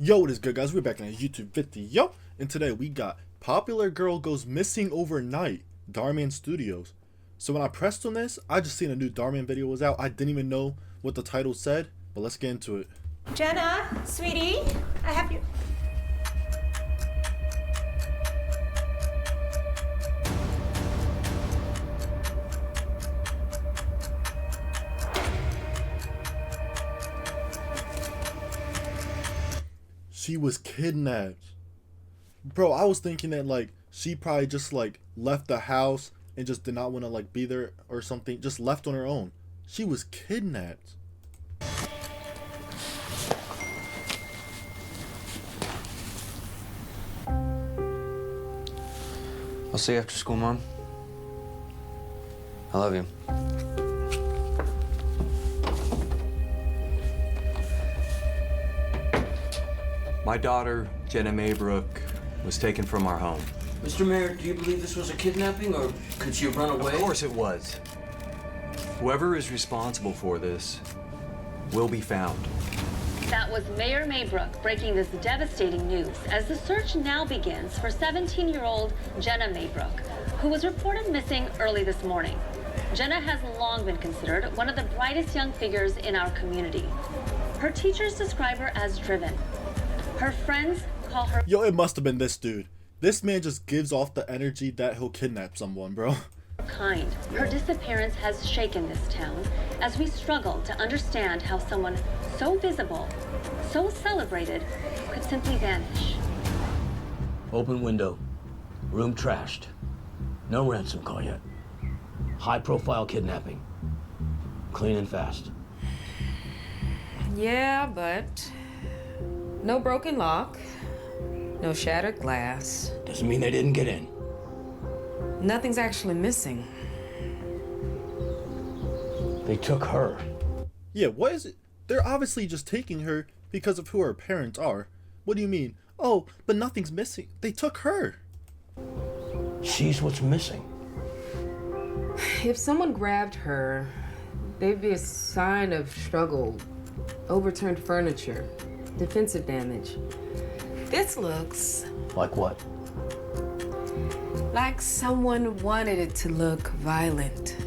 Yo, what is good, guys? We're back in a YouTube video, and today we got Popular Girl Goes Missing Overnight, Dhar Mann Studios. So when I pressed on this, I just seen a new Dhar Mann video was out. I didn't even know what the title said, but let's get into it. Jenna, sweetie, I have you. She was kidnapped. Bro, I was thinking that like she probably just like left the house and just did not want to like be there or something, just left on her own. She was kidnapped. I'll see you after school, Mom. I love you. My daughter, Jenna Maybrook, was taken from our home. Mr. Mayor, do you believe this was a kidnapping, or could she have run away? Of course it was. Whoever is responsible for this will be found. That was Mayor Maybrook breaking this devastating news as the search now begins for 17-year-old Jenna Maybrook, who was reported missing early this morning. Jenna has long been considered one of the brightest young figures in our community. Her teachers describe her as driven. Her friends call her... Yo, it must have been this dude. This man just gives off the energy that he'll kidnap someone, bro. kind. Her disappearance has shaken this town as we struggle to understand how someone so visible, so celebrated, could simply vanish. Open window. Room trashed. No ransom call yet. High-profile kidnapping. Clean and fast. Yeah, but no broken lock, no shattered glass. Doesn't mean they didn't get in. Nothing's actually missing. They took her. Yeah, what is it? They're obviously just taking her because of who her parents are. What do you mean? Oh, but nothing's missing. They took her. She's what's missing. If someone grabbed her, there'd be a sign of struggle, overturned furniture, defensive damage. This looks Like what? like someone wanted it to look violent.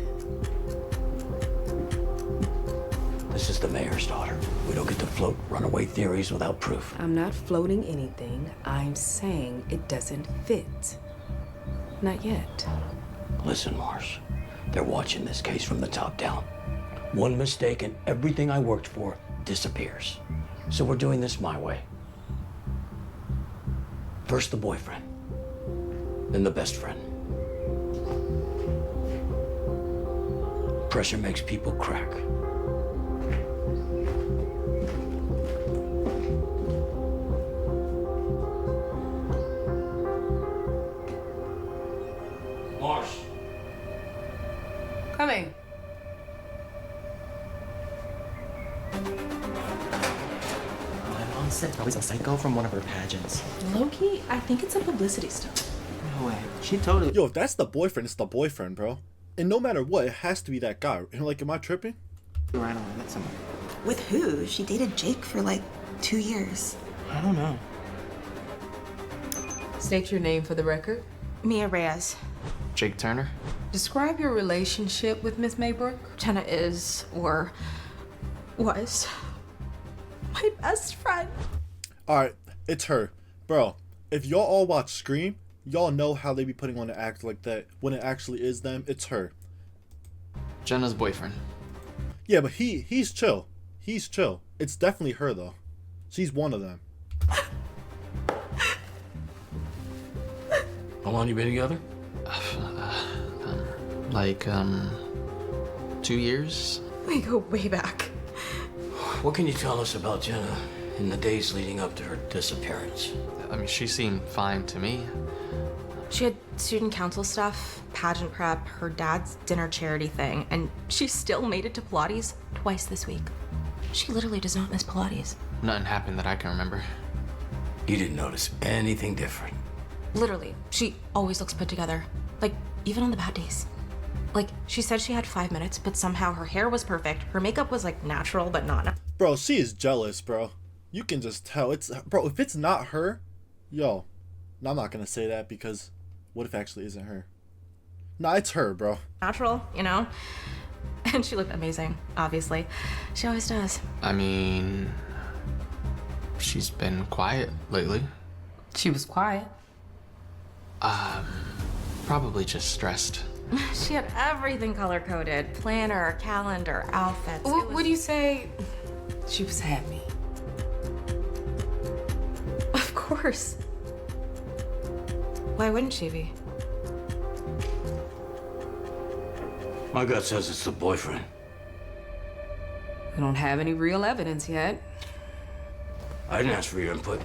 This is the mayor's daughter. We don't get to float runaway theories without proof. I'm not floating anything. I'm saying it doesn't fit. Not yet. Listen, Mars. They're watching this case from the top down. One mistake and everything I worked for disappears. So we're doing this my way. First the boyfriend, then the best friend. Pressure makes people crack. Mars. Coming. Mom said Chloe's a psycho from one of her pageants. Loki, I think it's a publicity stunt. No way. She totally... Yo, if that's the boyfriend, it's the boyfriend, bro. And no matter what, it has to be that guy. And like, am I tripping? ran away with someone. With who? She dated Jake for like 2 years. I don't know. State your name for the record. Mia Reyes. Jake Turner? Describe your relationship with Miss Maybrook. Jenna is, or was, my best friend. Alright, it's her. Bro, if y'all all watch Scream, y'all know how they be putting on an act like that. When it actually is them, it's her. Jenna's boyfriend. Yeah, but he's chill. He's chill. It's definitely her, though. She's one of them. How long you been together? Like, 2 years? We go way back. What can you tell us about Jenna in the days leading up to her disappearance? I mean, she seemed fine to me. She had student council stuff, pageant prep, her dad's dinner charity thing, and she still made it to Pilates twice this week. She literally does not miss Pilates. Nothing happened that I can remember. You didn't notice anything different. Literally, she always looks put together. Like, even on the bad days. Like, she said she had 5 minutes, but somehow her hair was perfect. Her makeup was, like, natural, but not. Bro, she is jealous, bro. You can just tell. It's, bro, if it's not her, yo, no, I'm not gonna say that because what if it actually isn't her? Nah, it's her, bro. Natural, you know? And she looked amazing, obviously. She always does. I mean, she's been quiet lately. She was quiet. Probably just stressed. She had everything color-coded. Planner, calendar, outfits. What do you say? She was happy. Of course. Why wouldn't she be? My gut says it's the boyfriend. We don't have any real evidence yet. I didn't ask for your input.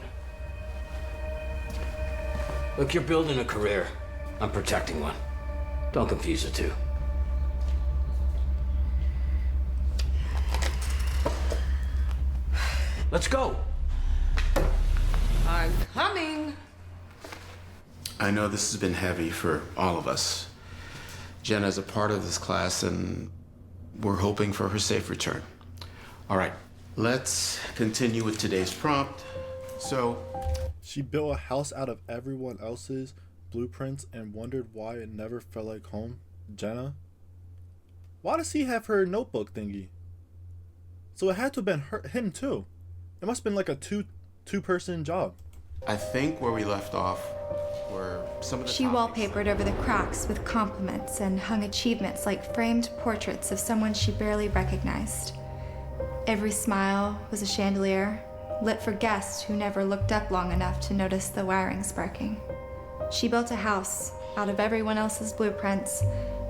Look, you're building a career. I'm protecting one. Don't confuse the two. Let's go. I'm coming. I know this has been heavy for all of us. Jenna's a part of this class, and we're hoping for her safe return. All right, let's continue with today's prompt. So, She built a house out of everyone else's blueprints and wondered why it never felt like home. Jenna? Why does he have her notebook thingy? So it had to have been him too. It must have been like a two-person job. I think where we left off were some of the She topics wallpapered over the cracks with compliments and hung achievements like framed portraits of someone she barely recognized. Every smile was a chandelier, lit for guests who never looked up long enough to notice the wiring sparking. She built a house out of everyone else's blueprints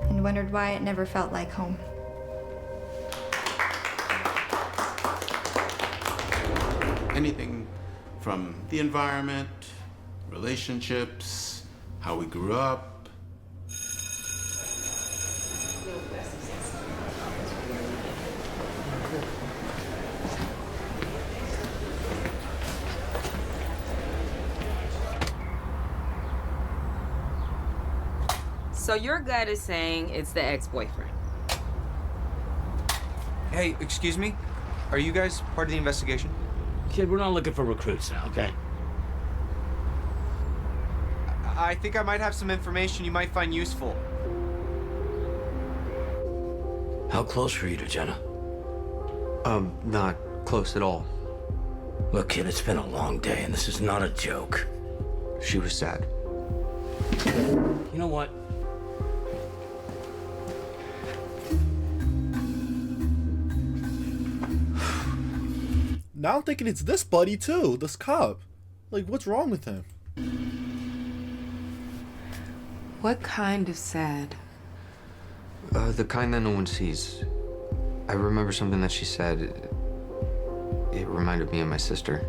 and wondered why it never felt like home. anything from the environment, relationships, how we grew up. So your gut is saying it's the ex-boyfriend. Hey, excuse me? Are you guys part of the investigation? Kid, we're not looking for recruits now, okay? I think I might have some information you might find useful. How close were you to Jenna? Not close at all. Look, kid, it's been a long day, and this is not a joke. She was sad. You know what? Now I'm thinking it's this buddy too, this cop. Like, what's wrong with him? What kind of sad? The kind that no one sees. I remember something that she said. It reminded me of my sister.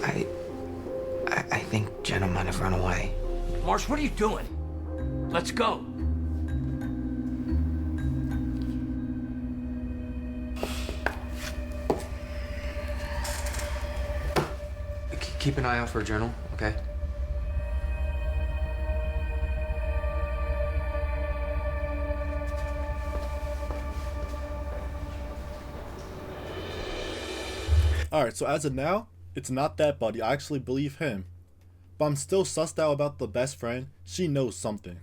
I think Jenna might have run away. Marsh, what are you doing? Let's go. Keep an eye out for a journal, okay? Alright, so as of now, it's not that buddy. I actually believe him. But I'm still sussed out about the best friend. She knows something.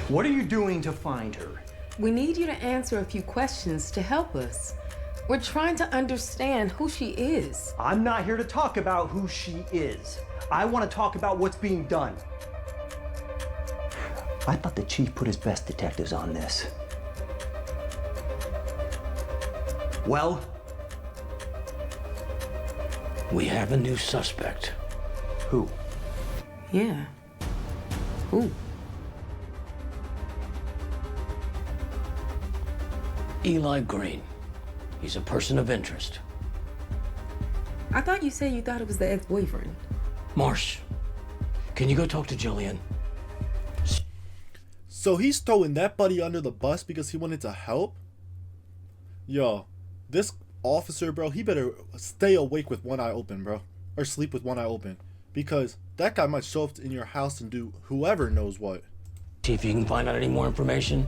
What are you doing to find her? We need you to answer a few questions to help us. We're trying to understand who she is. I'm not here to talk about who she is. I want to talk about what's being done. I thought the chief put his best detectives on this. Well? We have a new suspect. Who? Yeah. Who? Eli Green. He's a person of interest. I thought you said you thought it was the ex-boyfriend. Marsh, can you go talk to Jillian? So he's throwing that buddy under the bus because he wanted to help? Yo, this officer, bro, he better stay awake with one eye open, bro. Or sleep with one eye open. Because that guy might show up in your house and do whoever knows what. See if you can find out any more information.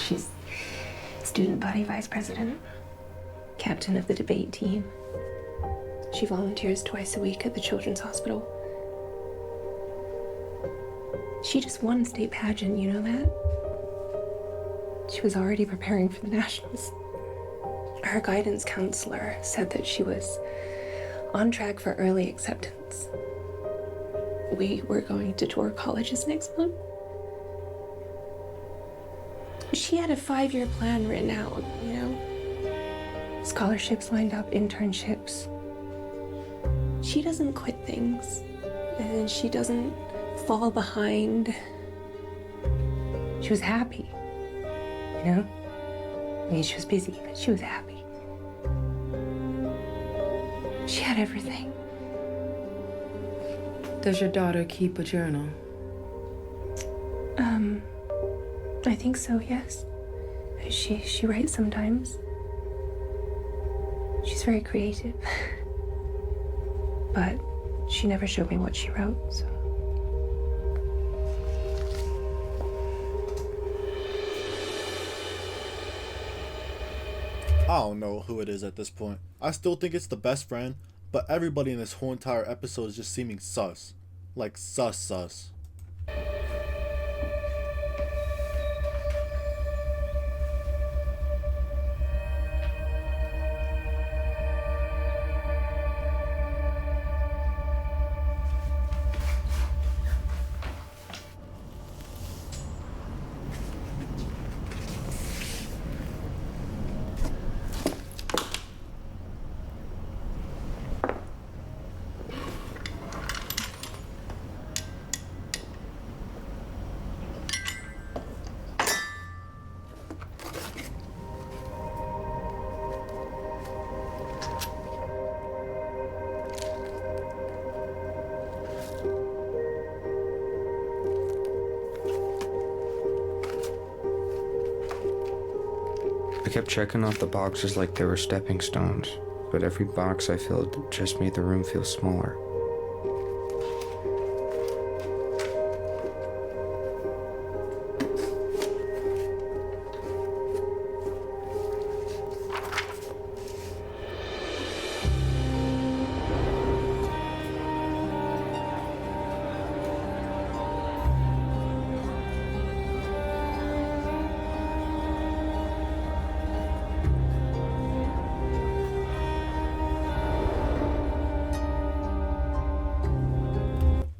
She's student body vice president, captain of the debate team. She volunteers twice a week at the children's hospital. She just won a state pageant, you know that? She was already preparing for the nationals. Her guidance counselor said that she was on track for early acceptance. We were going to tour colleges next month. She had a 5-year plan written out, you know? Scholarships lined up, internships. She doesn't quit things, and she doesn't fall behind. She was happy, you know? I mean, she was busy, but she was happy. She had everything. Does your daughter keep a journal? I think so, yes. She writes sometimes. She's very creative. But she never showed me what she wrote, so. I don't know who it is at this point. I still think it's the best friend, but everybody in this whole entire episode is just seeming sus. Like sus. I kept checking off the boxes like they were stepping stones, but every box I filled just made the room feel smaller.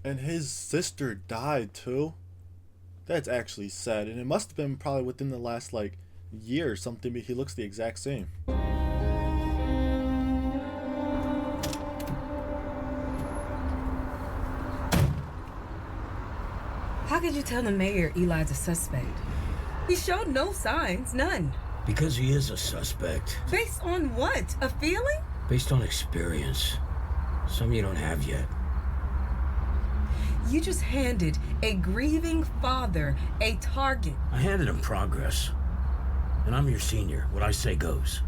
And his sister died too. That's actually sad, and it must have been probably within the last like year or something, but he looks the exact same. How could you tell the mayor Eli's a suspect? He showed no signs, none. Because he is a suspect. Based on what? A feeling? Based on experience. Some you don't have yet. You just handed a grieving father a target. I handed him progress. And I'm your senior. What I say goes.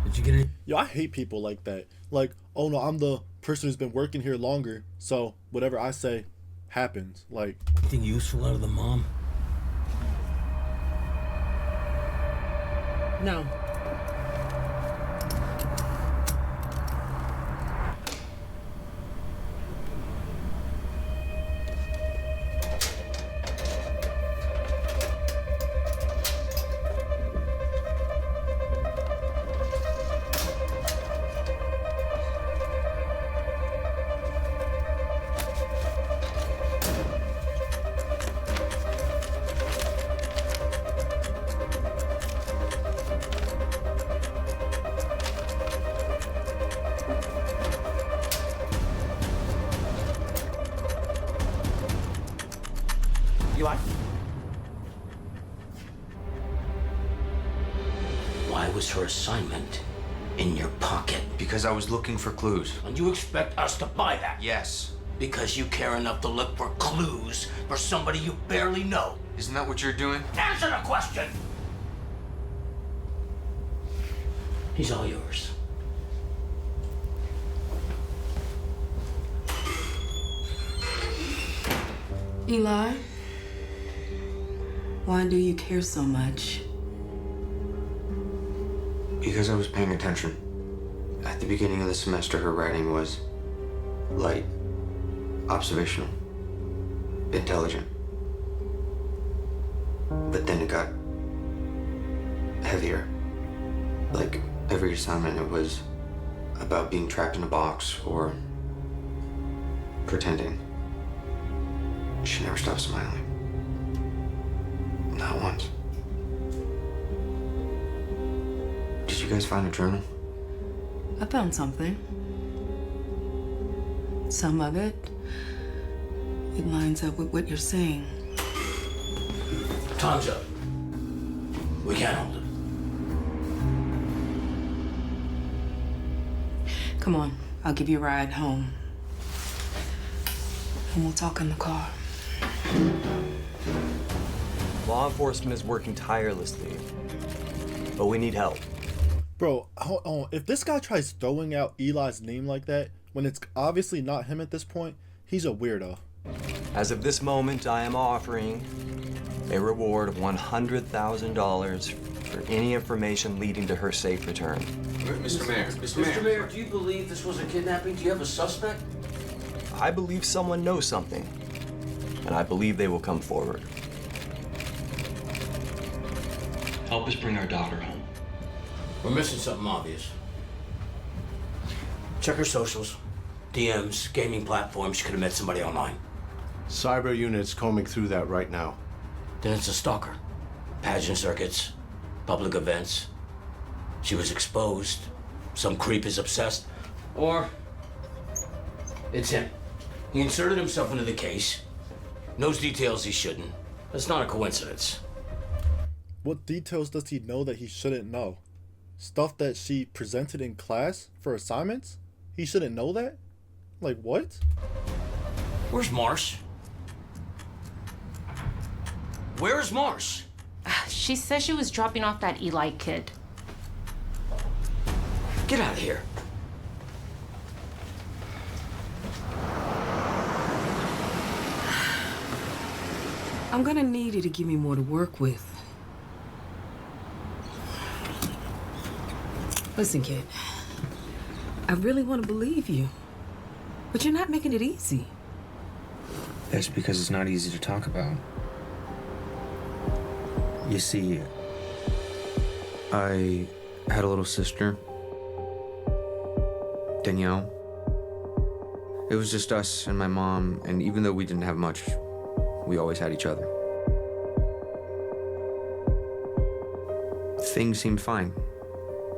Did you get it? Yo, I hate people like that. Like, oh no, I'm the person who's been working here longer, so whatever I say happens. Like, anything useful out of the mom? No. Eli. Why was her assignment in your pocket? Because I was looking for clues. And you expect us to buy that? Yes. Because you care enough to look for clues for somebody you barely know. Isn't that what you're doing? Answer the question! He's all yours. Eli, Why do you care so much? Because I was paying attention. At the beginning of the semester, her writing was light, observational, intelligent. But then it got heavier. Like every assignment, it was about being trapped in a box or pretending. She never stopped smiling. Not once. Did you guys find a journal? I found something. Some of it lines up with what you're saying. Time's up. We can't hold it. Come on, I'll give you a ride home. And we'll talk in the car. Law enforcement is working tirelessly, but we need help. Bro, hold on. If this guy tries throwing out Eli's name like that, when it's obviously not him at this point, he's a weirdo. As of this moment, I am offering a reward of $100,000 for any information leading to her safe return. Mr. Mayor, Mr. Mayor, do you believe this was a kidnapping? Do you have a suspect? I believe someone knows something, and I believe they will come forward. help us bring our daughter home. We're missing something obvious. Check her socials, DMs, gaming platforms. She could have met somebody online. Cyber unit's combing through that right now. Then it's a stalker. Pageant circuits, public events. She was exposed. Some creep is obsessed. Or it's him. He inserted himself into the case. Knows details he shouldn't. That's not a coincidence. What details does he know that he shouldn't know? Stuff that she presented in class for assignments? He shouldn't know that? Like, what? Where's Marsh? Where's Marsh? She says she was dropping off that Eli kid. Get out of here. I'm gonna need you to give me more to work with. Listen, kid. I really want to believe you, but you're not making it easy. That's because it's not easy to talk about. You see, I had a little sister, Danielle. It was just us and my mom, and even though we didn't have much, we always had each other. Things seemed fine.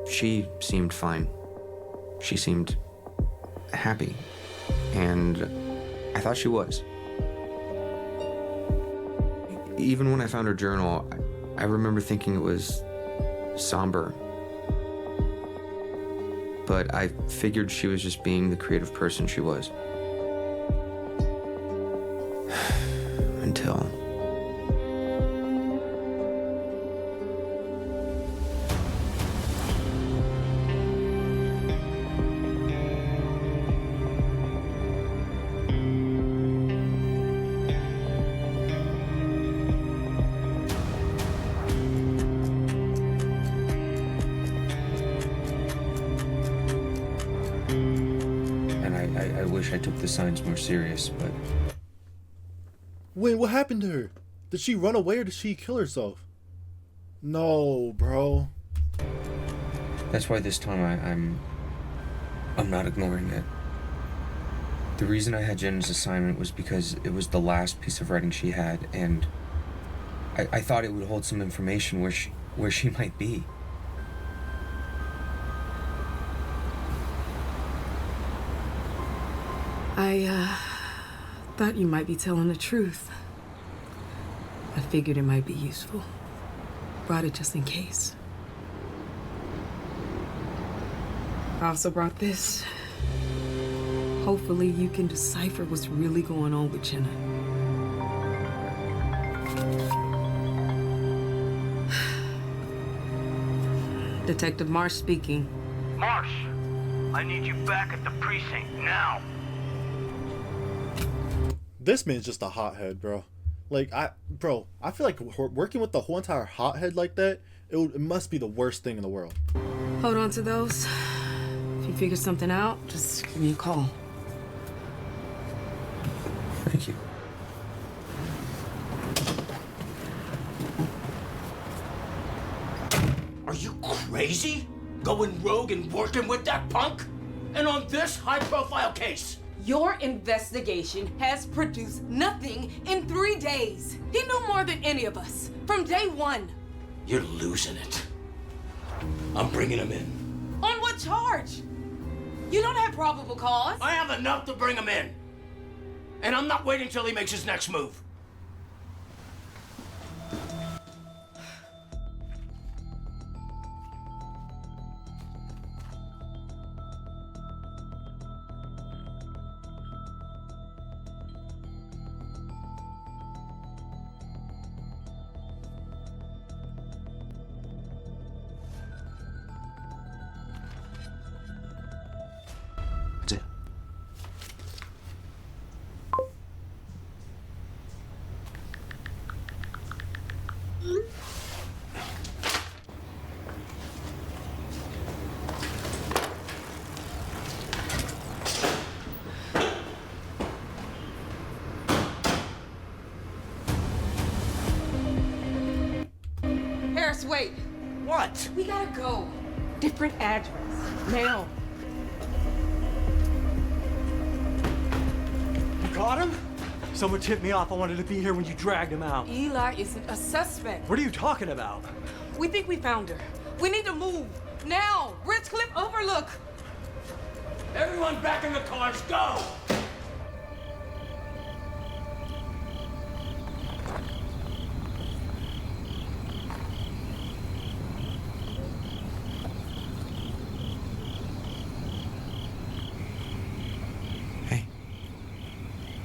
She seemed fine. She seemed happy, and I thought she was. Even when I found her journal, I remember thinking it was somber. But I figured she was just being the creative person she was. Until... I wish I took the signs more serious, but... Wait, what happened to her? Did she run away or did she kill herself? No, bro. That's why this time I'm not ignoring it. The reason I had Jenna's assignment was because it was the last piece of writing she had, and I thought it would hold some information where she might be. I thought you might be telling the truth. I figured it might be useful. Brought it just in case. I also brought this. Hopefully you can decipher what's really going on with Jenna. Detective Marsh speaking. Marsh, I need you back at the precinct now. This man's just a hothead, bro. Like, bro, I feel like working with the whole entire hothead like that, it must be the worst thing in the world. Hold on to those. If you figure something out, just give me a call. Thank you. Are you crazy? Going rogue and working with that punk? And on this high-profile case? Your investigation has produced nothing in 3 days. He knew more than any of us from day one. You're losing it. I'm bringing him in. On what charge? You don't have probable cause. I have enough to bring him in. And I'm not waiting till he makes his next move. That's it. Harris, wait. What? We gotta go. Different address. Now. You caught him? Someone tipped me off. I wanted to be here when you dragged him out. Eli isn't a suspect. What are you talking about? We think we found her. We need to move. Now. Ridgecliff Overlook. Everyone back in the cars, go!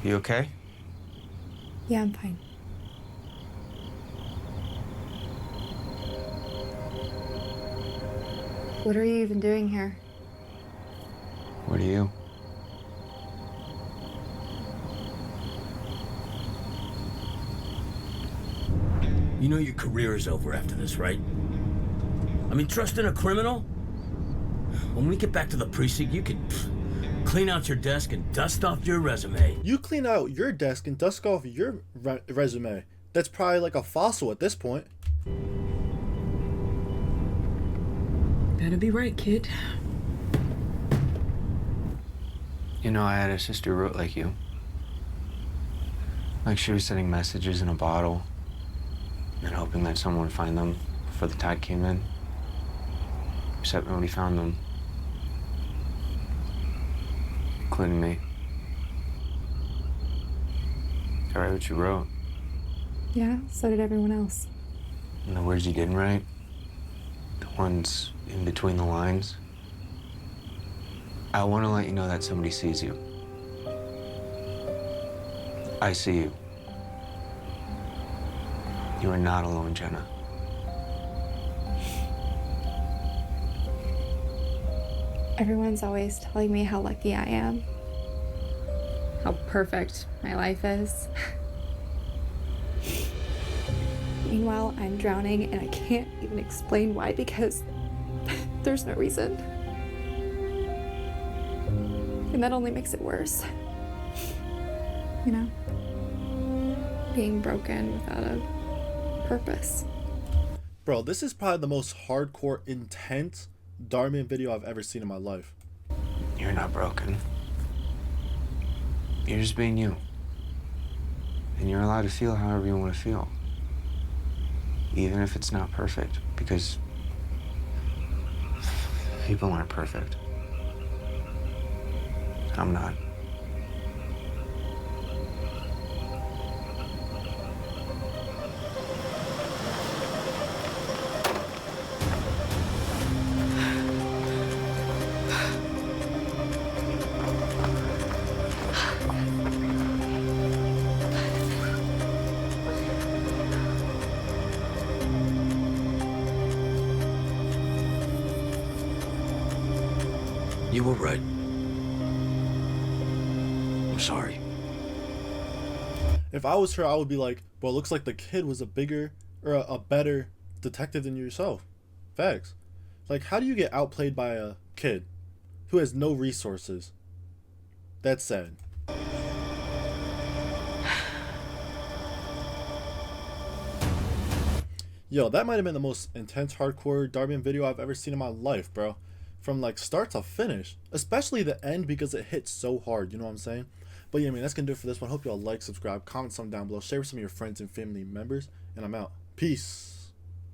You okay? Yeah, I'm fine. What are you even doing here? What are you? You know your career is over after this, right? I mean, trusting a criminal? When we get back to the precinct, you could clean out your desk and dust off your resume. You clean out your desk and dust off your resume. That's probably like a fossil at this point. Better be right, kid. You know, I had a sister who wrote like you. Like she was sending messages in a bottle and hoping that someone would find them before the tide came in. Except nobody found them. Including me. I read what you wrote. Yeah, so did everyone else. And the words you didn't write, the ones in between the lines. I want to let you know that somebody sees you. I see you. You are not alone, Jenna. Everyone's always telling me how lucky I am. How perfect my life is. Meanwhile, I'm drowning and I can't even explain why because there's no reason. And that only makes it worse. You know? Being broken without a purpose. Bro, this is probably the most hardcore, intense Dhar Mann video I've ever seen in my life. You're not broken. You're just being you. And you're allowed to feel however you want to feel. Even if it's not perfect, because people aren't perfect. I'm not. You were right. I'm sorry. If I was her, I would be like, well, it looks like the kid was a bigger or a better detective than yourself. Facts. Like, how do you get outplayed by a kid who has no resources? That's sad. Yo, that might have been the most intense hardcore Dhar Mann video I've ever seen in my life, bro. From like start to finish. Especially the end because it hits so hard, you know what I'm saying? But yeah, man, that's gonna do it for this one. Hope y'all like, subscribe, comment something down below, share with some of your friends and family members, and I'm out. Peace.